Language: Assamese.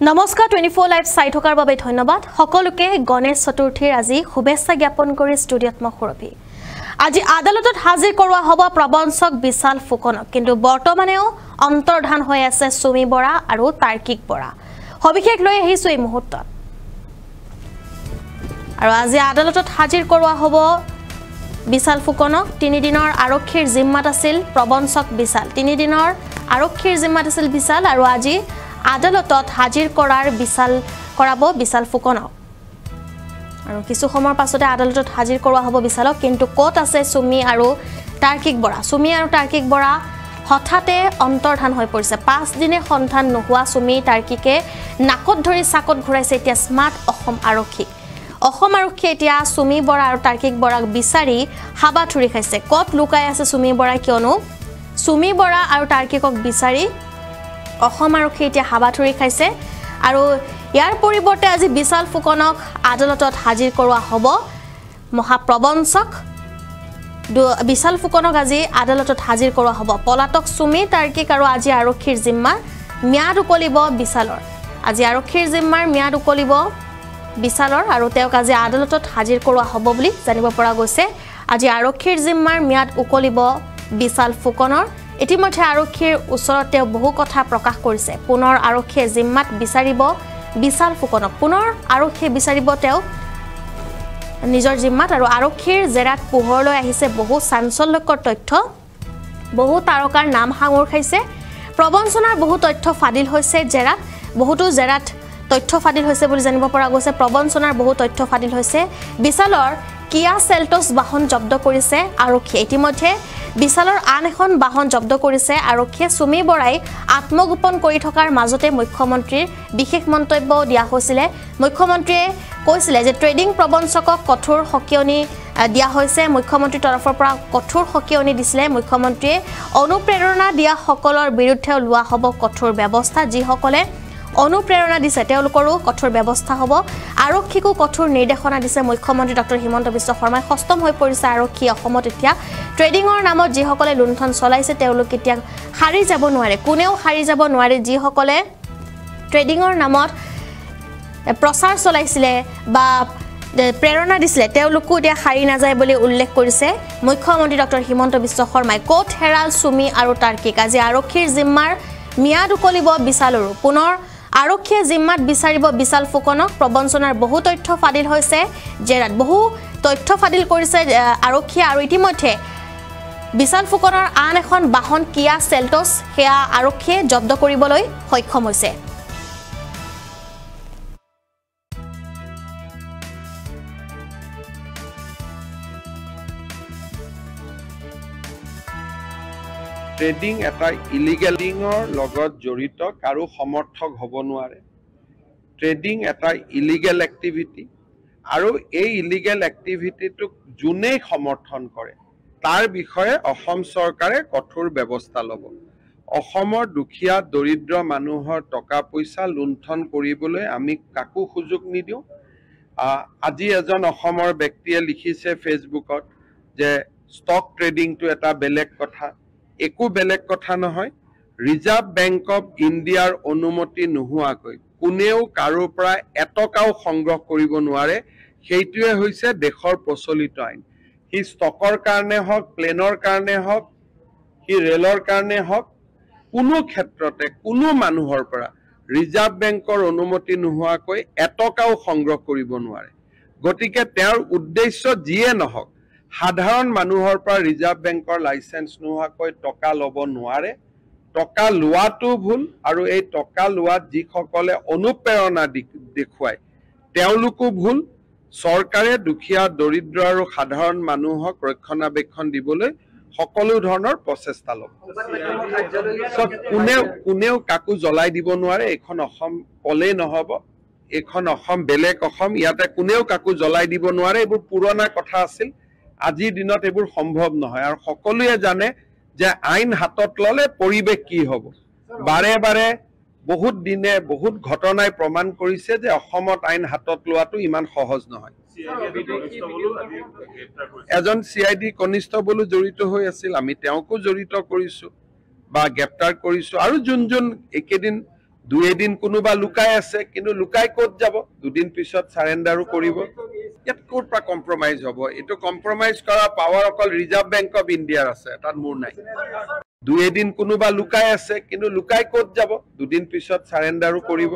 নমস্কাৰ 24 লাইভ চাই থকাৰ বাবে ধন্যবাদ সকলোকে গণেশ চতুৰ্থীৰ আজি শুভেচ্ছা জ্ঞাপন কৰি ষ্টুডিঅ'ত মই সুৰভি আজি আদালতত হাজিৰ কৰোৱা হ'ব প্ৰবঞ্চক বিশাল ফুকনক কিন্তু বৰ্তমানেও অন্তৰ্ধান হৈ আছে সুমি বৰা আৰু তাৰ্কিক বৰা সবিশেষ লৈ আহিছো এই মুহূৰ্তত আৰু আজি আদালতত হাজিৰ কৰোৱা হ'ব বিশাল ফুকনক 3 দিনৰ আৰক্ষীৰ জিম্মাত আছিল প্ৰবঞ্চক বিশাল 3 দিনৰ আৰক্ষীৰ জিম্মাত আছিল বিশাল আৰু আজি আদালতত হাজিৰ কৰাৰ কৰাব বিশাল ফুকনক আৰু কিছু সময়ৰ পাছতে আদালতত হাজিৰ কৰোৱা হ'ব বিশালক কিন্তু ক'ত আছে সুমি আৰু তাৰ্কিক বৰা হঠাতে অন্তৰ্ধান হৈ পৰিছে 5 দিনে সন্ধান নোহোৱা সুমি তাৰ্কিকে নাকত ধৰি চাকত ঘূৰাইছে এতিয়া স্মাৰ্ট অসম আৰক্ষী এতিয়া সুমি বৰা আৰু তাৰ্কিক বৰাক বিচাৰি হাবাথুৰি খাইছে ক'ত লুকাই আছে সুমি বৰা কিয়নো সুমি বৰা আৰু তাৰ্কিকক বিচাৰি অসম আৰক্ষী এতিয়া হাবাথুৰি খাইছে আৰু ইয়াৰ পৰিৱৰ্তে আজি বিশাল ফুকনক আদালতত হাজিৰ কৰোৱা হ'ব মহাপ্ৰবঞ্চক বিশাল ফুকনক আজি আদালতত হাজিৰ কৰোৱা হ'ব পলাতক সুমি তাৰ্কিক আৰু আজি আৰক্ষীৰ জিম্মাৰ ম্যাদ উকলিব বিশালৰ আজি আৰক্ষীৰ জিম্মাৰ ম্যাদ উকলিব বিশালৰ আৰু তেওঁক আজি আদালতত হাজিৰ কৰোৱা হ'ব বুলি জানিব পৰা গৈছে আজি আৰক্ষীৰ জিম্মাৰ ম্যাদ উকলিব বিশাল ফুকনৰ ইতিমধ্যে আৰক্ষীৰ ওচৰত তেওঁ বহু কথা প্ৰকাশ কৰিছে পুনৰ আৰক্ষীয়ে জিম্মাত বিচাৰিব বিশাল ফুকনক পুনৰ আৰক্ষীয়ে বিচাৰিব তেওঁ নিজৰ জিম্মাত আৰু আৰক্ষীৰ জেৰাত পোহৰলৈ আহিছে বহু চাঞ্চল্যকৰ তথ্য বহু তাৰকাৰ নাম সাঙুৰ খাইছে প্ৰবঞ্চনাৰ বহু তথ্য ফাদিল হৈছে বহুতো জেৰাত তথ্য ফাদিল হৈছে বুলি জানিব পৰা গৈছে প্ৰবঞ্চনাৰ বহু তথ্য ফাদিল হৈছে বিশালৰ কিয়া সেল্টছ বাহন জব্দ কৰিছে আৰক্ষীয়ে ইতিমধ্যে বিশালৰ আন এখন বাহন জব্দ কৰিছে আৰক্ষীয়ে সুমি বৰাই আত্মগোপন কৰি থকাৰ মাজতে মুখ্যমন্ত্ৰীৰ বিশেষ মন্তব্য দিয়া হৈছিল মুখ্যমন্ত্ৰীয়ে কৈছিল যে ট্ৰেডিং প্ৰবঞ্চকক কঠোৰ হকিয়নি দিয়া হৈছে মুখ্যমন্ত্ৰীৰ তৰফৰ পৰা কঠোৰ হকিয়নি দিছিল মুখ্যমন্ত্ৰীয়ে অনুপ্ৰেৰণা দিয়া সকলৰ বিৰুদ্ধে লোৱা হ'ব কঠোৰ ব্যৱস্থা যিসকলে অনুপ্ৰেৰণা দিছে তেওঁলোকৰো কঠোৰ ব্যৱস্থা হ'ব আৰক্ষীকো কঠোৰ নিৰ্দেশনা দিছে মুখ্যমন্ত্ৰী ডক্টৰ হিমন্ত বিশ্ব শৰ্মাই সষ্টম হৈ পৰিছে আৰক্ষী অসমত এতিয়া ট্ৰেডিংৰ নামত যিসকলে লুণ্ঠন চলাইছে তেওঁলোক এতিয়া হাৰি যাব নোৱাৰে কোনেও হাৰি যাব নোৱাৰে যিসকলে ট্ৰেডিংৰ নামত প্ৰচাৰ চলাইছিলে বা প্ৰেৰণা দিছিলে তেওঁলোকো এতিয়া হাৰি নাযায় বুলি উল্লেখ কৰিছে মুখ্যমন্ত্ৰী ডক্টৰ হিমন্ত বিশ্ব শৰ্মাই কোট হেৰাল সুমি আৰু তাৰ্কিক আজি আৰক্ষীৰ জিম্মাৰ ম্যাদ উকলিব বিশালৰো পুনৰ আৰক্ষীয়ে জিম্মাত বিচাৰিব বিশাল ফুকনক প্ৰবঞ্চনাৰ বহু তথ্য ফাদিল হৈছে জেৰাত বহু তথ্য ফাদিল কৰিছে আৰক্ষীয়ে আৰু ইতিমধ্যে বিশাল ফুকনৰ আন এখন বাহন কিয়া সেল্টছ হেয়া আৰক্ষীয়ে জব্দ কৰিবলৈ সক্ষম হৈছে ট্ৰেডিং এটা ইলিগেলিঙৰ লগত জড়িত কাৰো সমৰ্থক হ'ব নোৱাৰে ট্ৰেডিং এটা ইলিগেল এক্টিভিটি আৰু এই ইলিগেল এক্টিভিটিটোক যোনেই সমৰ্থন কৰে তাৰ বিষয়ে অসম চৰকাৰে কঠোৰ ব্যৱস্থা ল'ব অসমৰ দুখীয়া দৰিদ্ৰ মানুহৰ টকা পইচা লুণ্ঠন কৰিবলৈ আমি কাকো সুযোগ নিদিওঁ আজি এজন অসমৰ ব্যক্তিয়ে লিখিছে ফেচবুকত যে ষ্টক ট্ৰেডিংটো এটা বেলেগ কথা একো বেলেগ কথা নহয় ৰিজাৰ্ভ বেংক অফ ইণ্ডিয়াৰ অনুমতি নোহোৱাকৈ কোনেও কাৰো পৰা এটকাও সংগ্ৰহ কৰিব নোৱাৰে সেইটোৱে হৈছে দেশৰ প্ৰচলিত আইন হি ষ্টকৰ কাৰণে হওক প্লেনৰ কাৰণে হওক হি ৰেলৰ কাৰণে হওক কোনো ক্ষেত্ৰতে কোনো মানুহৰ পৰা ৰিজাৰ্ভ বেংকৰ অনুমতি নোহোৱাকৈ এটকাও সংগ্ৰহ কৰিব নোৱাৰে গতিকে তেওঁৰ উদ্দেশ্য যিয়ে নহওক সাধাৰণ মানুহৰ পৰা ৰিজাৰ্ভ বেংকৰ লাইসেন্স নোহোৱাকৈ টকা ল'ব নোৱাৰে টকা লোৱাটো ভুল আৰু এই টকা লোৱাত যিসকলে অনুপ্ৰেৰণা দেখুৱায় তেওঁলোকো ভুল চৰকাৰে দুখীয়া দৰিদ্ৰ আৰু সাধাৰণ মানুহক ৰক্ষণাবেক্ষণ দিবলৈ সকলো ধৰণৰ প্ৰচেষ্টা ল'ব কোনেও কাকো জ্বলাই দিব নোৱাৰে এইখন অসম ক'লেই নহ'ব এইখন অসম বেলেগ অসম ইয়াতে কোনেও কাকো জ্বলাই দিব নোৱাৰে এইবোৰ পুৰণা কথা আছিল আজিৰ দিনত এইবোৰ সম্ভৱ নহয় আৰু সকলোৱে জানে যে আইন হাতত ললে পৰিবেশ কি হ'ব বাৰে বাৰে বহুত দিনে বহুত ঘটনাই প্ৰমাণ কৰিছে যে অসমত আইন হাতত লোৱাটো ইমান সহজ নহয় এজন CID কনিষ্ঠবলো জড়িত হৈ আছিল আমি তেওঁকো জড়িত কৰিছো বা গ্ৰেপ্তাৰ কৰিছো আৰু যোন একেদিন দুই এদিন কোনোবা লুকাই আছে কিন্তু লুকাই ক'ত যাব দুদিন পিছত সাৰেন্ডাৰো কৰিব ইয়াত ক'ৰ পৰা কম্প্ৰমাইজ হ'ব এইটো কম্প্ৰমাইজ কৰা পাৱাৰ অকল ৰিজাৰ্ভ বেংক অফ ইণ্ডিয়াৰ আছে তাত মোৰ নাই দুই এদিন কোনোবা লুকাই আছে কিন্তু লুকাই ক'ত যাব দুদিন পিছত সাৰেন্ডাৰো কৰিব